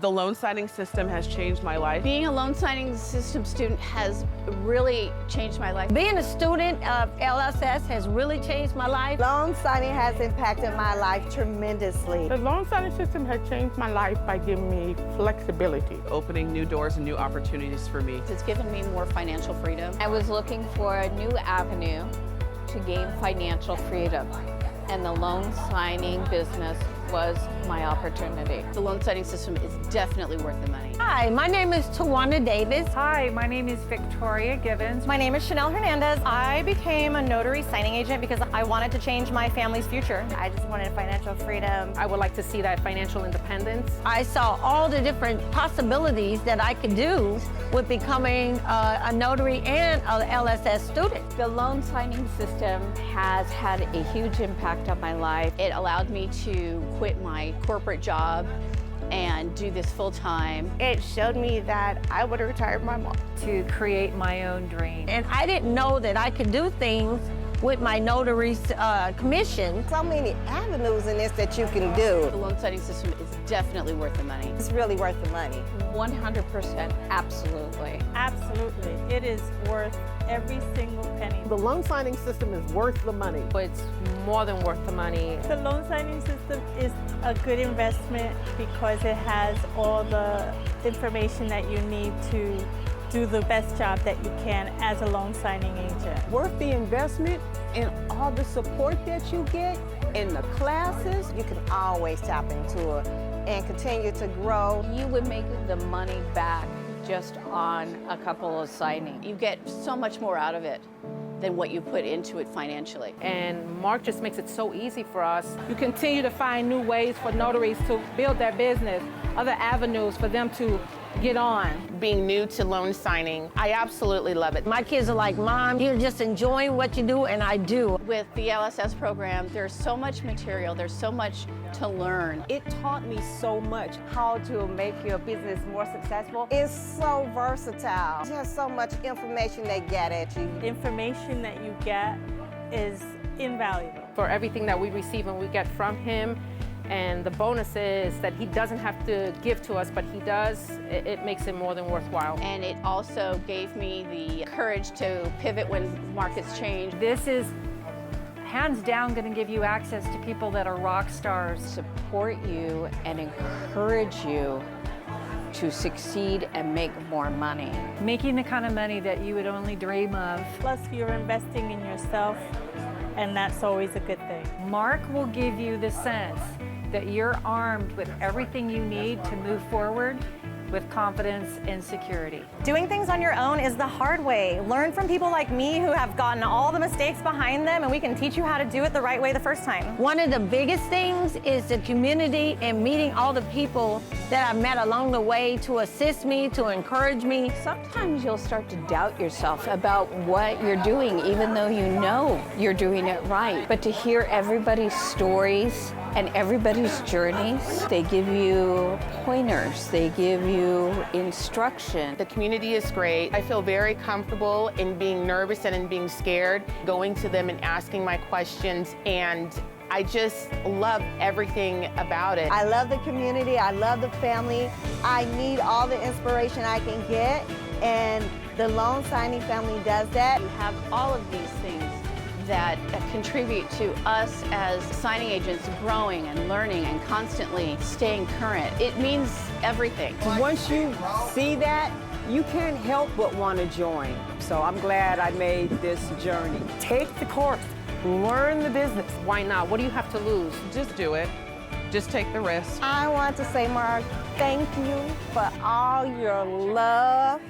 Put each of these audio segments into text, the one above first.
The loan signing system has changed my life. Being a loan signing system student has really changed my life. Being a student of LSS has really changed my life. Loan signing has impacted my life tremendously. The loan signing system has changed my life by giving me flexibility. Opening new doors and new opportunities for me. It's given me more financial freedom. I was looking for a new avenue to gain financial freedom, and the loan signing business was my opportunity. The loan signing system is definitely worth the money. Hi, my name is Tawana Davis. Hi, my name is Victoria Gibbons. My name is Chanel Hernandez. I became a notary signing agent because I wanted to change my family's future. I just wanted financial freedom. I would like to see that financial independence. I saw all the different possibilities that I could do with becoming a notary and an LSS student. The loan signing system has had a huge impact on my life. It allowed me to quit my corporate job and do this full time. It showed me that I would have retired my mom. To create my own dream. And I didn't know that I could do things with my notary's commission. So many avenues in this that you can do. The loan signing system is definitely worth the money. It's really worth the money. 100%, absolutely. Absolutely. It is worth every single penny. The loan signing system is worth the money. It's more than worth the money. The loan signing system is a good investment because it has all the information that you need to do the best job that you can as a loan signing agent. Worth the investment and all the support that you get in the classes. You can always tap into it and continue to grow. You would make the money back just on a couple of signings. You get so much more out of it than what you put into it financially. And Mark just makes it so easy for us. You continue to find new ways for notaries to build their business, other avenues for them to get on. Being new to loan signing, I absolutely love it. My kids are like, Mom, you're just enjoying what you do, and I do. With the LSS program, there's so much material, there's so much to learn. It taught me so much how to make your business more successful. It's so versatile. It has so much information they get at you. Information that you get is invaluable. For everything that we receive and we get from him, and the bonuses that he doesn't have to give to us, but he does, it makes it more than worthwhile. And it also gave me the courage to pivot when markets change. This is hands down going to give you access to people that are rock stars. Support you and encourage you to succeed and make more money. Making the kind of money that you would only dream of. Plus, you're investing in yourself, and that's always a good thing. Mark will give you the sense that you're armed with everything you need to move forward with confidence and security. Doing things on your own is the hard way. Learn from people like me who have gotten all the mistakes behind them, and we can teach you how to do it the right way the first time. One of the biggest things is the community and meeting all the people that I met along the way to assist me, to encourage me. Sometimes you'll start to doubt yourself about what you're doing, even though you know you're doing it right. But to hear everybody's stories and everybody's journeys, they give you pointers, they give you instruction. The community is great. I feel very comfortable in being nervous and in being scared, going to them and asking my questions, and I just love everything about it. I love the community. I love the family. I need all the inspiration I can get, and the loan signing family does that. You have all of these things that contribute to us as signing agents growing and learning and constantly staying current. It means everything. Once you see that, you can't help but want to join. So I'm glad I made this journey. Take the course, learn the business. Why not? What do you have to lose? Just do it. Just take the risk. I want to say, Mark, thank you for all your love,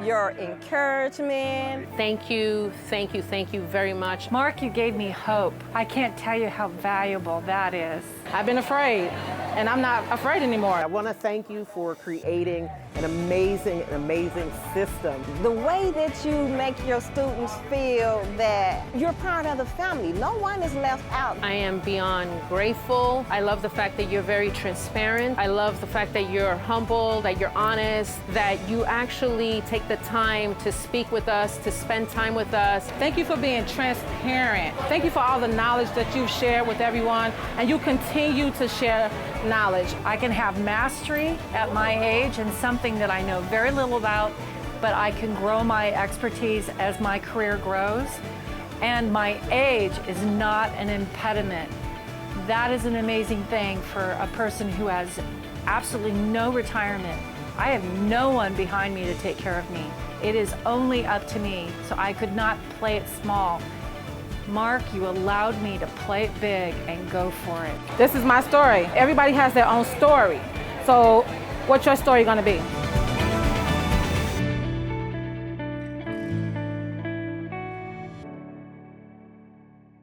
your encouragement. Thank you, thank you, thank you very much. Mark, you gave me hope. I can't tell you how valuable that is. I've been afraid, and I'm not afraid anymore. I want to thank you for creating an amazing system. The way that you make your students feel that you're part of the family. No one is left out. I am beyond grateful. I love the fact that you're very transparent. I love the fact that you're humble, that you're honest, that you actually take the time to speak with us, to spend time with us. Thank you for being transparent. Thank you for all the knowledge that you've shared with everyone, and you continue continue to share knowledge. I can have mastery at my age in something that I know very little about, but I can grow my expertise as my career grows. And my age is not an impediment. That is an amazing thing for a person who has absolutely no retirement. I have no one behind me to take care of me. It is only up to me, so I could not play it small. Mark, you allowed me to play it big and go for it. This is my story. Everybody has their own story. So what's your story gonna be?